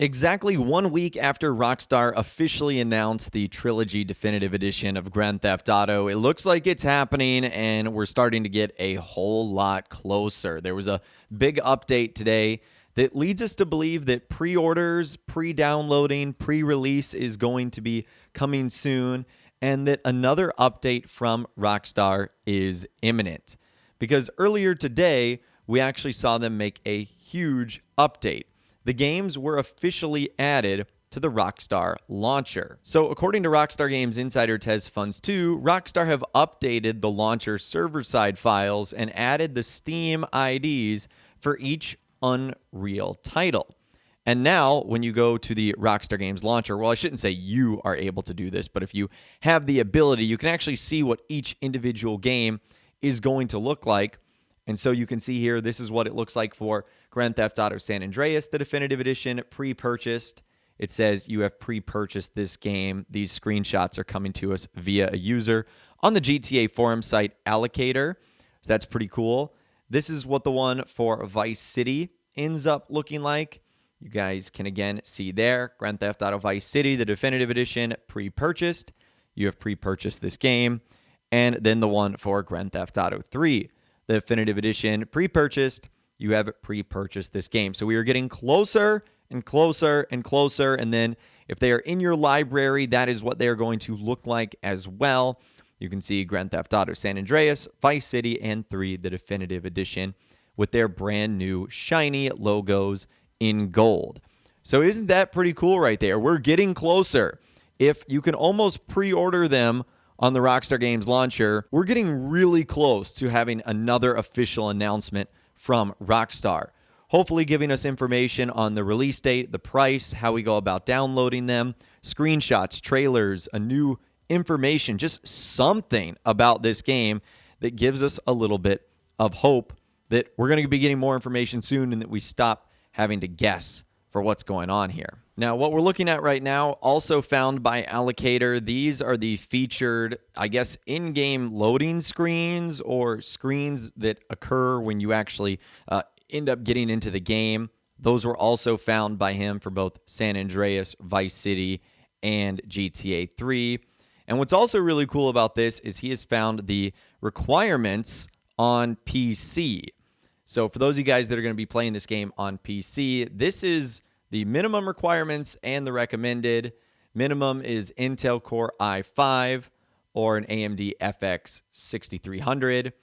Exactly 1 week after Rockstar officially announced the Trilogy Definitive Edition of Grand Theft Auto, it looks like it's happening and we're starting to get a whole lot closer. There was a big update today that leads us to believe that pre-orders, pre-downloading, pre-release is going to be coming soon, and that another update from Rockstar is imminent. Because earlier today, we actually saw them make a huge update. The games were officially added to the Rockstar launcher. So according to Rockstar Games insider Tez Funds 2, Rockstar have updated the launcher server-side files and added the Steam IDs for each Unreal title. And now, when you go to the Rockstar Games launcher, well, I shouldn't say you are able to do this, but if you have the ability, you can actually see what each individual game is going to look like. And so you can see here, this is what it looks like for Grand Theft Auto San Andreas, the Definitive Edition, pre-purchased. It says you have pre-purchased this game. These screenshots are coming to us via a user on the GTA forum site Allocator. So that's pretty cool. This is what the one for Vice City ends up looking like. You guys can again see there, Grand Theft Auto Vice City, the Definitive Edition, pre-purchased. You have pre-purchased this game. And then the one for Grand Theft Auto 3. The Definitive Edition pre-purchased. You have pre-purchased this game. So we are getting closer and closer and closer. And then if they are in your library, that is what they are going to look like as well. You can see Grand Theft Auto San Andreas, Vice City, and 3, the Definitive Edition, with their brand new shiny logos in gold. So isn't that pretty cool right there? We're getting closer. If you can almost pre-order them on the Rockstar Games launcher, we're getting really close to having another official announcement from Rockstar. Hopefully giving us information on the release date, the price, how we go about downloading them, screenshots, trailers, a new information, just something about this game that gives us a little bit of hope that we're going to be getting more information soon and that we stop having to guess for what's going on here. Now, what we're looking at right now, also found by Allocator, these are the featured, I guess, in-game loading screens or screens that occur when you actually end up getting into the game. Those were also found by him for both San Andreas, Vice City, and GTA 3. And what's also really cool about this is he has found the requirements on PC. So for those of you guys that are going to be playing this game on PC, this is the minimum requirements and the recommended. Minimum is Intel Core i5 or an AMD FX 6300,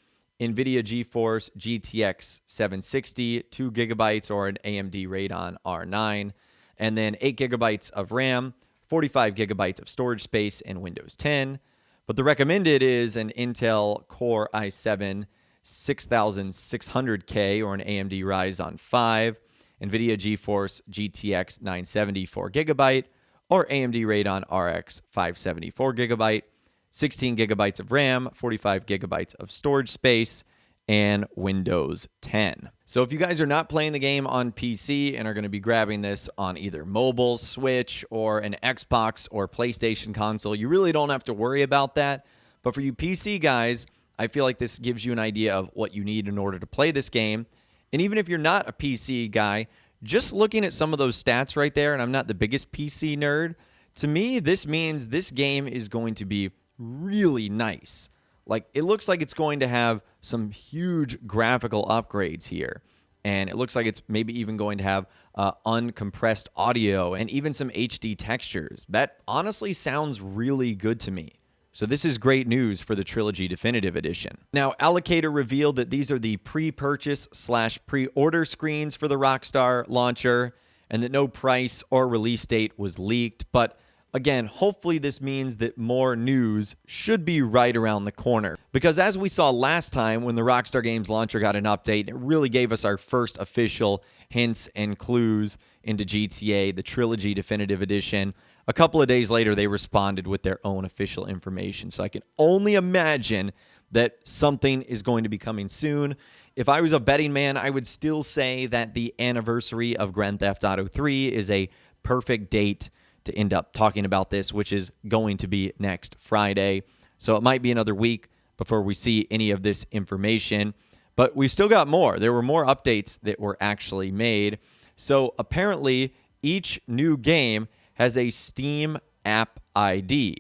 NVIDIA GeForce GTX 760, 2 gigabytes or an AMD Radeon R9, and then 8 gigabytes of RAM, 45 gigabytes of storage space, and Windows 10. But the recommended is an Intel Core i7 6600K or an AMD Ryzen 5, NVIDIA GeForce GTX 970 4GB or AMD Radeon RX 570 4GB, 16 gigabytes of RAM, 45 gigabytes of storage space, and Windows 10. So if you guys are not playing the game on PC and are going to be grabbing this on either mobile, Switch, or an Xbox or PlayStation console, you really don't have to worry about that. But for you PC guys, I feel like this gives you an idea of what you need in order to play this game. And even if you're not a PC guy, just looking at some of those stats right there, and I'm not the biggest PC nerd, to me, this means this game is going to be really nice. Like, it looks like it's going to have some huge graphical upgrades here. And it looks like it's maybe even going to have uncompressed audio and even some HD textures. That honestly sounds really good to me. So this is great news for the Trilogy Definitive Edition. Now, Allocator revealed that these are the pre-purchase/pre-order screens for the Rockstar launcher and that no price or release date was leaked. But again, hopefully this means that more news should be right around the corner. Because as we saw last time when the Rockstar Games launcher got an update, it really gave us our first official hints and clues into GTA, the Trilogy Definitive Edition. A couple of days later, they responded with their own official information. So I can only imagine that something is going to be coming soon. If I was a betting man, I would still say that the anniversary of Grand Theft Auto 3 is a perfect date to end up talking about this, which is going to be next Friday. So it might be another week before we see any of this information. But we've still got more. There were more updates that were actually made. So apparently, each new game has a Steam app ID,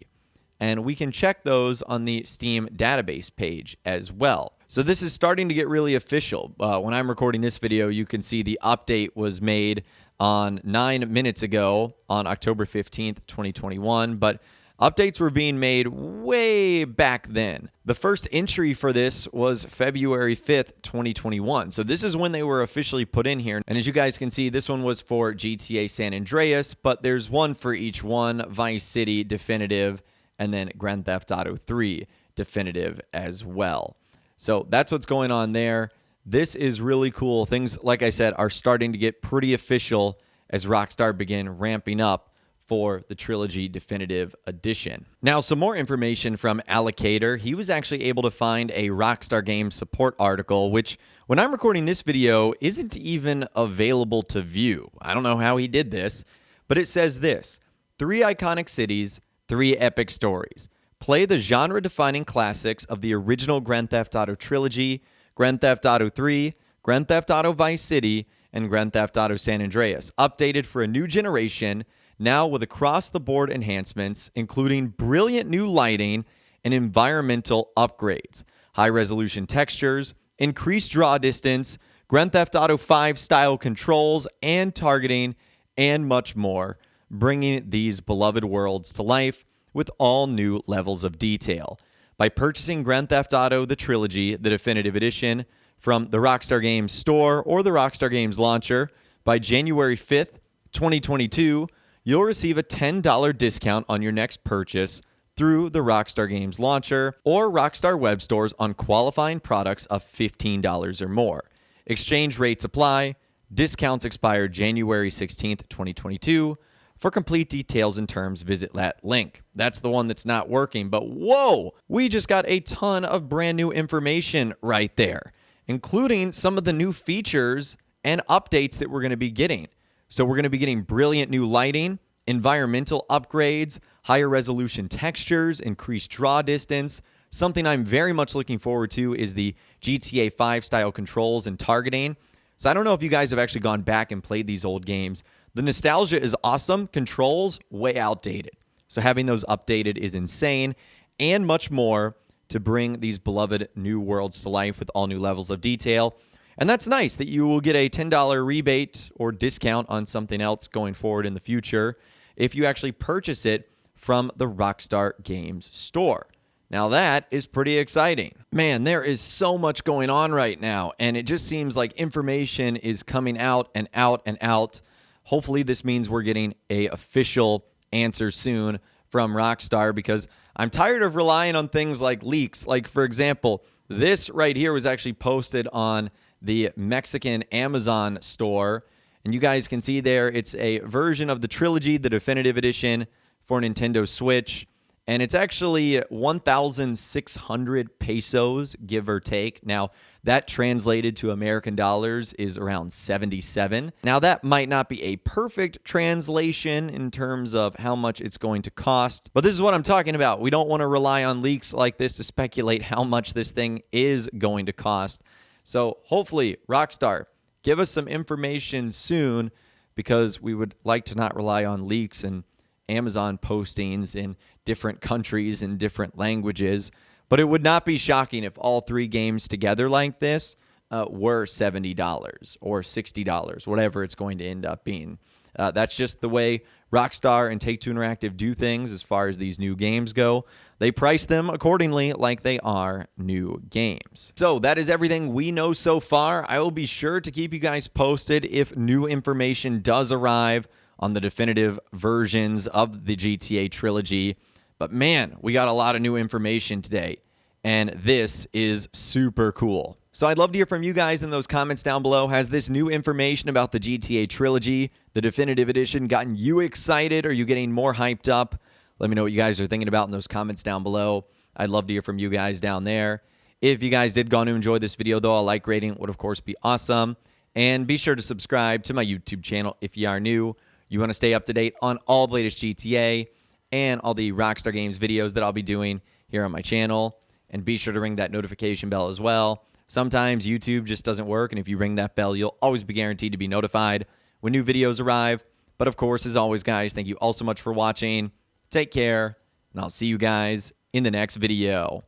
and we can check those on the Steam database page as well. So this is starting to get really official. When I'm recording this video, you can see the update was made on 9 minutes ago on October 15th, 2021, but updates were being made way back then. The first entry for this was February 5th, 2021. So this is when they were officially put in here. And as you guys can see, this one was for GTA San Andreas, but there's one for each one: Vice City Definitive, and then Grand Theft Auto 3 Definitive as well. So that's what's going on there. This is really cool. Things, like I said, are starting to get pretty official as Rockstar begin ramping up for the Trilogy Definitive Edition. Now, some more information from Allocator. He was actually able to find a Rockstar Games support article, which, when I'm recording this video, isn't even available to view. I don't know how he did this, but it says this: 3 iconic cities, 3 epic stories. Play the genre-defining classics of the original Grand Theft Auto trilogy, Grand Theft Auto 3, Grand Theft Auto Vice City, and Grand Theft Auto San Andreas, updated for a new generation, now with across-the-board enhancements, including brilliant new lighting and environmental upgrades, high-resolution textures, increased draw distance, Grand Theft Auto 5 style controls and targeting, and much more, bringing these beloved worlds to life with all new levels of detail. By purchasing Grand Theft Auto The Trilogy, the Definitive Edition, from the Rockstar Games store or the Rockstar Games launcher by January 5th, 2022, you'll receive a $10 discount on your next purchase through the Rockstar Games launcher or Rockstar web stores on qualifying products of $15 or more. Exchange rates apply. Discounts expire January 16th, 2022. For complete details and terms, visit that link. That's the one that's not working, but whoa! We just got a ton of brand new information right there, including some of the new features and updates that we're going to be getting. So we're going to be getting brilliant new lighting, environmental upgrades, higher resolution textures, increased draw distance. Something I'm very much looking forward to is the GTA 5 style controls and targeting. So I don't know if you guys have actually gone back and played these old games. The nostalgia is awesome. Controls, way outdated. So having those updated is insane, and much more to bring these beloved new worlds to life with all new levels of detail. And that's nice that you will get a $10 rebate or discount on something else going forward in the future if you actually purchase it from the Rockstar Games store. Now that is pretty exciting. Man, there is so much going on right now, and it just seems like information is coming out and out and out. Hopefully this means we're getting an official answer soon from Rockstar, because I'm tired of relying on things like leaks. Like, for example, this right here was actually posted on the Mexican Amazon store, and you guys can see there it's a version of the Trilogy, the Definitive Edition for Nintendo Switch, and it's actually 1,600 pesos, give or take. Now, that translated to American dollars is around 77. Now, that might not be a perfect translation in terms of how much it's going to cost, but this is what I'm talking about. We don't want to rely on leaks like this to speculate how much this thing is going to cost. So hopefully, Rockstar, give us some information soon, because we would like to not rely on leaks and Amazon postings in different countries and different languages. But it would not be shocking if all 3 games together like this were $70 or $60, whatever it's going to end up being. That's just the way Rockstar and Take-Two Interactive do things as far as these new games go. They price them accordingly like they are new games. So that is everything we know so far. I will be sure to keep you guys posted if new information does arrive on the definitive versions of the GTA trilogy. But man, we got a lot of new information today, and this is super cool. So I'd love to hear from you guys in those comments down below. Has this new information about the GTA trilogy, the definitive edition, gotten you excited? Are you getting more hyped up? Let me know what you guys are thinking about in those comments down below. I'd love to hear from you guys down there. If you guys did go on to enjoy this video, though, a like rating would, of course, be awesome. And be sure to subscribe to my YouTube channel if you are new. You want to stay up to date on all the latest GTA and all the Rockstar Games videos that I'll be doing here on my channel. And be sure to ring that notification bell as well. Sometimes YouTube just doesn't work, and if you ring that bell, you'll always be guaranteed to be notified when new videos arrive. But of course, as always, guys, thank you all so much for watching. Take care, and I'll see you guys in the next video.